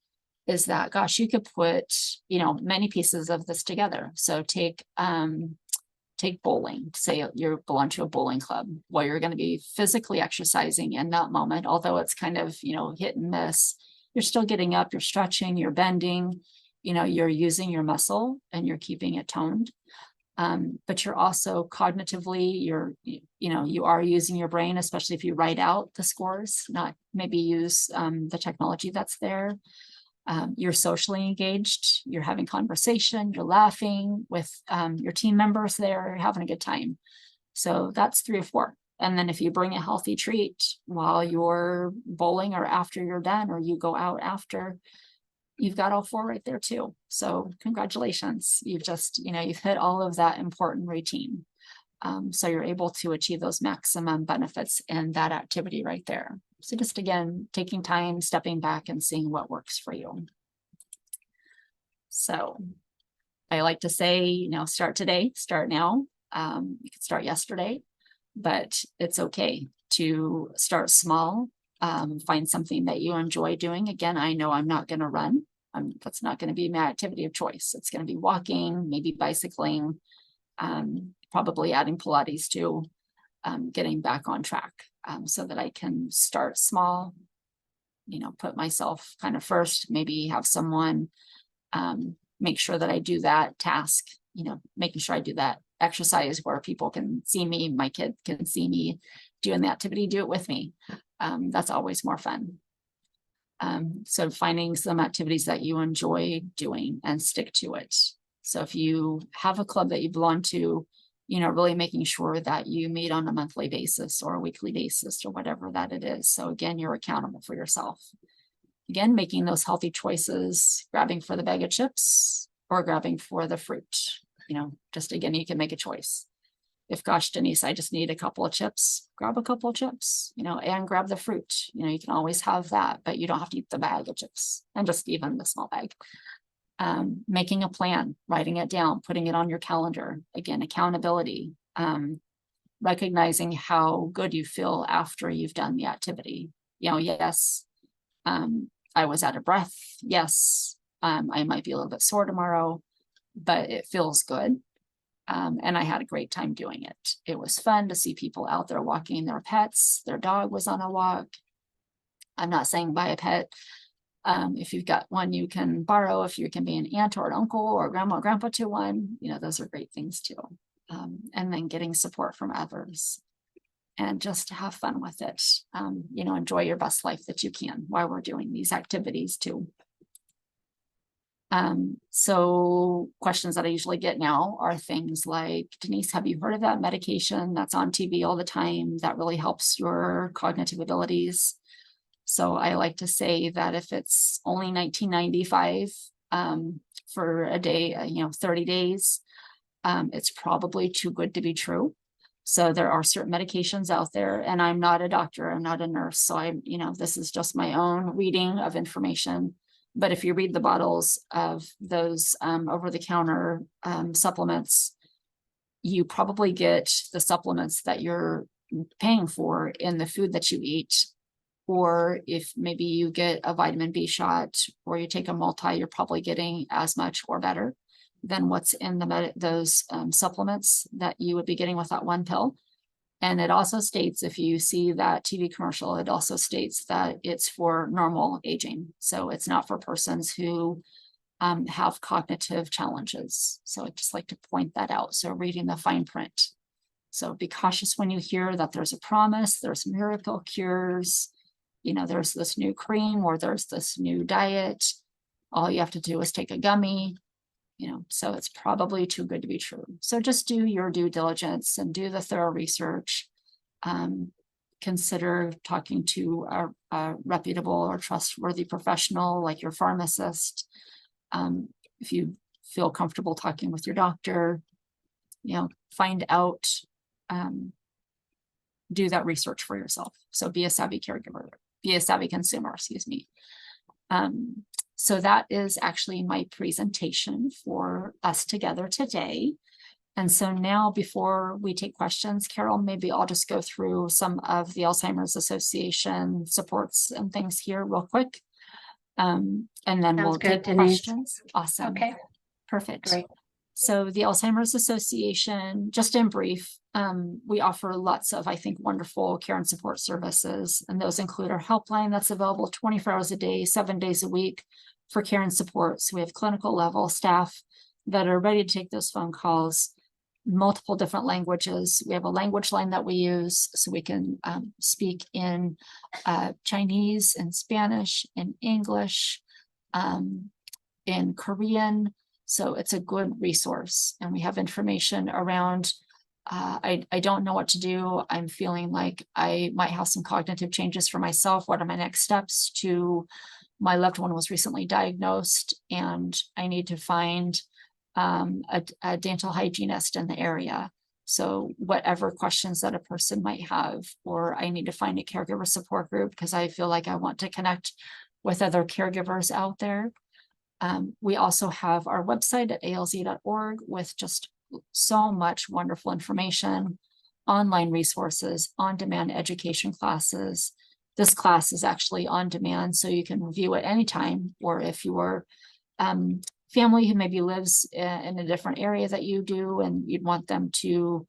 is that, gosh, you could put, many pieces of this together. So take bowling, say you belong to a bowling club. Well, you're going to be physically exercising in that moment, although it's kind of, hit and miss. You're still getting up, you're stretching, you're bending, you're using your muscle and you're keeping it toned. But you're also cognitively, you are using your brain, especially if you write out the scores, not maybe use the technology that's there. You're socially engaged, you're having conversation, you're laughing with your team members there, you're having a good time. So that's 3 or 4. And then if you bring a healthy treat while you're bowling or after you're done, or you go out after, you've got all 4 right there too. So congratulations. You've just, you've hit all of that important routine. So you're able to achieve those maximum benefits in that activity right there. So just again, taking time, stepping back and seeing what works for you. So I like to say, start today, start now. You could start yesterday, but it's okay to start small. Find something that you enjoy doing. Again, I know I'm not going to run. That's not going to be my activity of choice. It's going to be walking, maybe bicycling, probably adding Pilates to getting back on track so that I can start small, put myself kind of first, maybe have someone make sure that I do that task, making sure I do that exercise where people can see me, my kid can see me doing the activity, do it with me. That's always more fun. So finding some activities that you enjoy doing and stick to it. So if you have a club that you belong to, really making sure that you meet on a monthly basis or a weekly basis or whatever that it is. So again, you're accountable for yourself. Again, making those healthy choices, grabbing for the bag of chips or grabbing for the fruit. Just again, you can make a choice. if, gosh, Denise, I just need a couple of chips, grab a couple of chips, and grab the fruit. You can always have that, but you don't have to eat the bag of chips, and just even the small bag. Making a plan, writing it down, putting it on your calendar. Again, accountability, recognizing how good you feel after you've done the activity. Yes, I was out of breath. Yes, I might be a little bit sore tomorrow, but it feels good. And I had a great time doing it. It was fun to see people out there walking their pets. Their dog was on a walk. I'm not saying buy a pet. If you've got one you can borrow, if you can be an aunt or an uncle or grandma or grandpa to one, those are great things too. And then getting support from others and just have fun with it. Enjoy your best life that you can while we're doing these activities too. So questions that I usually get now are things like, Denise, have you heard of that medication that's on TV all the time that really helps your cognitive abilities? So I like to say that if it's only $19.95 for a day, 30 days, it's probably too good to be true. So there are certain medications out there, and I'm not a doctor, I'm not a nurse. So this is just my own reading of information. But if you read the bottles of those over-the-counter supplements, you probably get the supplements that you're paying for in the food that you eat. Or if maybe you get a vitamin B shot or you take a multi, you're probably getting as much or better than what's in those supplements that you would be getting with that one pill. And it also states, if you see that TV commercial, it also states that it's for normal aging. So it's not for persons who have cognitive challenges. So I just like to point that out. So reading the fine print. So be cautious when you hear that there's a promise, there's miracle cures, there's this new cream or there's this new diet. All you have to do is take a gummy. So it's probably too good to be true. So just do your due diligence and do the thorough research. Consider talking to a reputable or trustworthy professional like your pharmacist. If you feel comfortable talking with your doctor, find out, do that research for yourself. So be a savvy caregiver, be a savvy consumer, excuse me. So that is actually my presentation for us together today. And so now, before we take questions, Carol, maybe I'll just go through some of the Alzheimer's Association supports and things here real quick. And then we'll take questions. Awesome. Okay. Perfect. Great. So the Alzheimer's Association, just in brief, we offer lots of, I think, wonderful care and support services. And those include our helpline that's available 24 hours a day, 7 days a week for care and support. So we have clinical level staff that are ready to take those phone calls, multiple different languages. We have a language line that we use, so we can speak in Chinese and Spanish and English, in Korean. So it's a good resource, and we have information around, I don't know what to do. I'm feeling like I might have some cognitive changes for myself. What are my next steps? To my loved one was recently diagnosed, and I need to find a dental hygienist in the area. So whatever questions that a person might have, or I need to find a caregiver support group because I feel like I want to connect with other caregivers out there. We also have our website at alz.org with just so much wonderful information, online resources, on-demand education classes. This class is actually on demand, so you can view it anytime, or if your family who maybe lives in a different area that you do and you'd want them to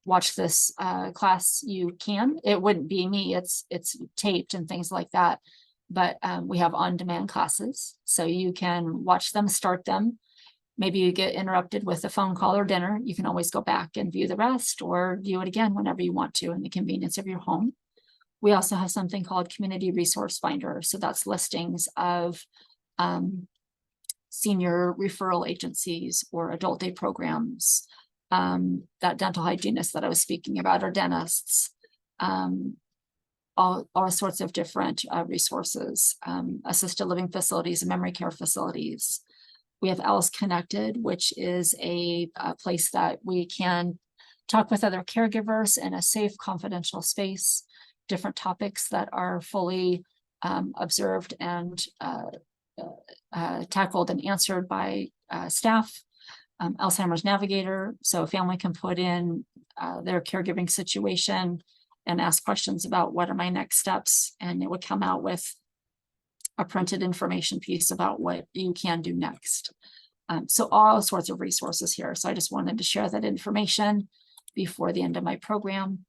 watch this class, you can. It wouldn't be me, it's taped and things like that. But we have on-demand classes, so you can watch them, start them. Maybe you get interrupted with a phone call or dinner. You can always go back and view the rest or view it again whenever you want to in the convenience of your home. We also have something called Community Resource Finder. So that's listings of senior referral agencies or adult day programs, that dental hygienist that I was speaking about, or dentists, all sorts of different resources, assisted living facilities and memory care facilities. We have ALS Connected, which is a place that we can talk with other caregivers in a safe, confidential space, different topics that are fully observed and tackled and answered by staff. Alzheimer's Navigator, so a family can put in their caregiving situation and ask questions about what are my next steps, and it would come out with a printed information piece about what you can do next. So all sorts of resources here. So I just wanted to share that information before the end of my program.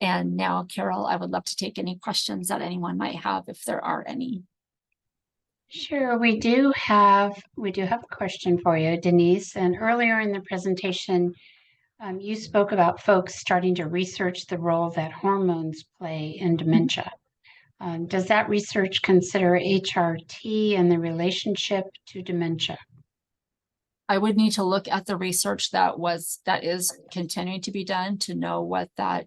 And now, Carol, I would love to take any questions that anyone might have, if there are any. Sure, we do have a question for you, Denise. And earlier in the presentation, you spoke about folks starting to research the role that hormones play in dementia. Does that research consider HRT and the relationship to dementia? I would need to look at the research that is continuing to be done to know what that,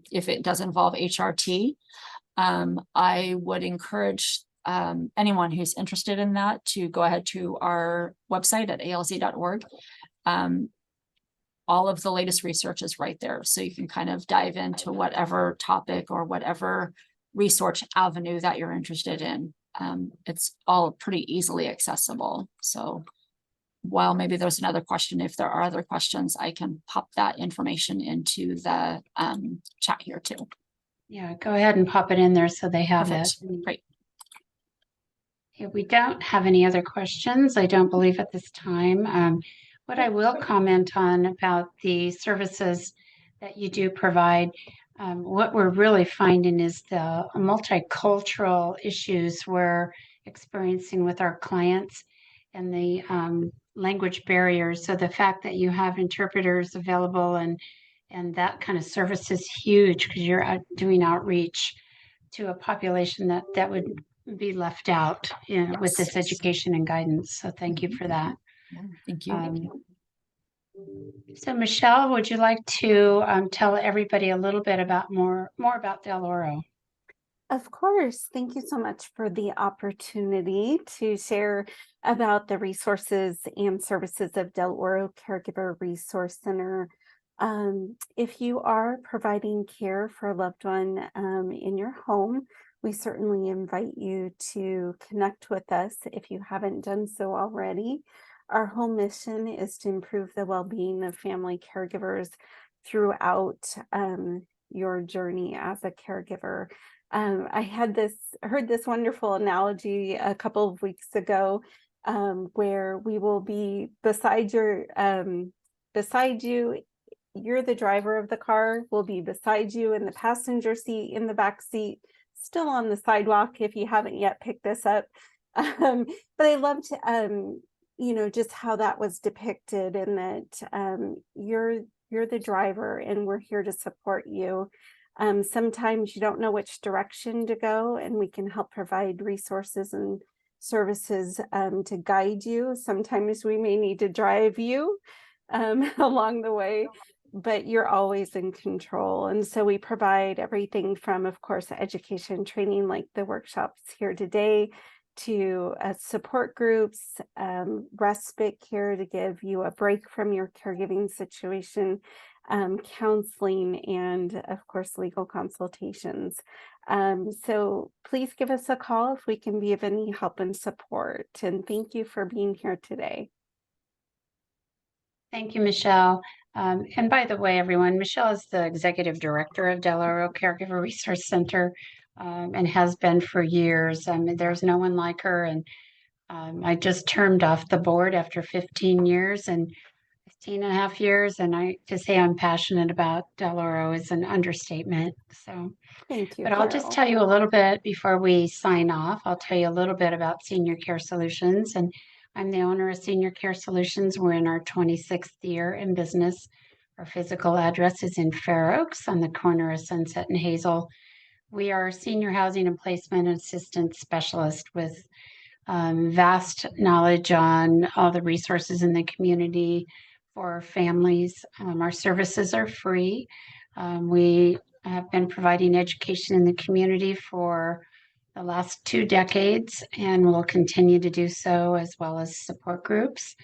if it does involve HRT. I would encourage anyone who's interested in that to go ahead to our website at alz.org. All of the latest research is right there, so you can kind of dive into whatever topic or whatever research avenue that you're interested in. It's all pretty easily accessible. So while maybe there's another question, if there are other questions, I can pop that information into the chat here too. Yeah, go ahead and pop it in there so they have it. Great. If we don't have any other questions, I don't believe at this time. What I will comment on about the services that you do provide, what we're really finding is the multicultural issues we're experiencing with our clients and the language barriers. So the fact that you have interpreters available and that kind of service is huge, because you're doing outreach to a population that would be left out, you know, with this education and guidance. So thank you for that. Yeah, thank you. So Michelle, would you like to tell everybody a little bit about more about Del Oro? Of course. Thank you so much for the opportunity to share about the resources and services of Del Oro Caregiver Resource Center. If you are providing care for a loved one in your home, we certainly invite you to connect with us if you haven't done so already. Our whole mission is to improve the well-being of family caregivers throughout your journey as a caregiver. I heard this wonderful analogy a couple of weeks ago, where we will be beside you. You're the driver of the car. We'll be beside you in the passenger seat, in the back seat, still on the sidewalk if you haven't yet picked this up. But I loved, just how that was depicted, and that you're the driver and we're here to support you. Sometimes you don't know which direction to go, and we can help provide resources and services to guide you. Sometimes we may need to drive you along the way, but you're always in control. And so we provide everything from, of course, education training like the workshops here today, to support groups, respite care to give you a break from your caregiving situation, counseling, and of course, legal consultations. So please give us a call if we can be of any help and support. And thank you for being here today. Thank you, Michelle. And by the way, everyone, Michelle is the Executive Director of Del Oro Caregiver Resource Center, and has been for years. There's no one like her. And I just termed off the board after 15 years and 15 and a half years. And to say I'm passionate about Del Oro is an understatement. So Thank you. But I'll just tell you a little bit before we sign off. I'll tell you a little bit about Senior Care Solutions. And I'm the owner of Senior Care Solutions. We're in our 26th year in business. Our physical address is in Fair Oaks on the corner of Sunset and Hazel. We are senior housing and placement assistance specialist with vast knowledge on all the resources in the community for families. Our services are free. We have been providing education in the community for the last 2 decades, and will continue to do so, as well as support groups.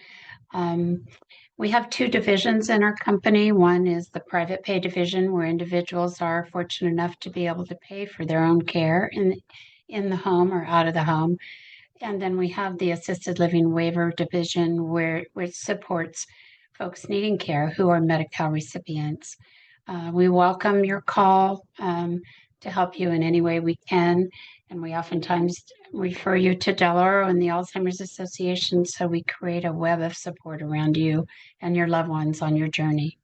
We have two divisions in our company. One is the private pay division, where individuals are fortunate enough to be able to pay for their own care in the home or out of the home. And then we have the assisted living waiver division, which supports folks needing care who are Medi-Cal recipients. We welcome your call to help you in any way we can. And we oftentimes refer you to Del Oro and the Alzheimer's Association, so we create a web of support around you and your loved ones on your journey.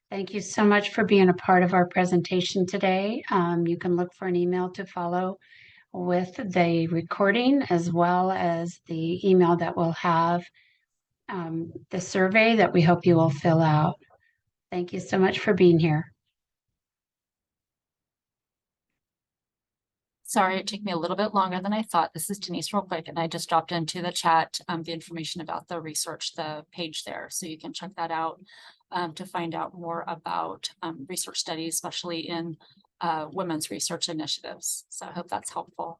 Thank you so much for being a part of our presentation today. You can look for an email to follow with the recording, as well as the email that will have the survey that we hope you will fill out. Thank you so much for being here. Sorry, it took me a little bit longer than I thought. This is Denise real quick, and I just dropped into the chat the information about the research, the page there. So you can check that out to find out more about research studies, especially in women's research initiatives. So I hope that's helpful.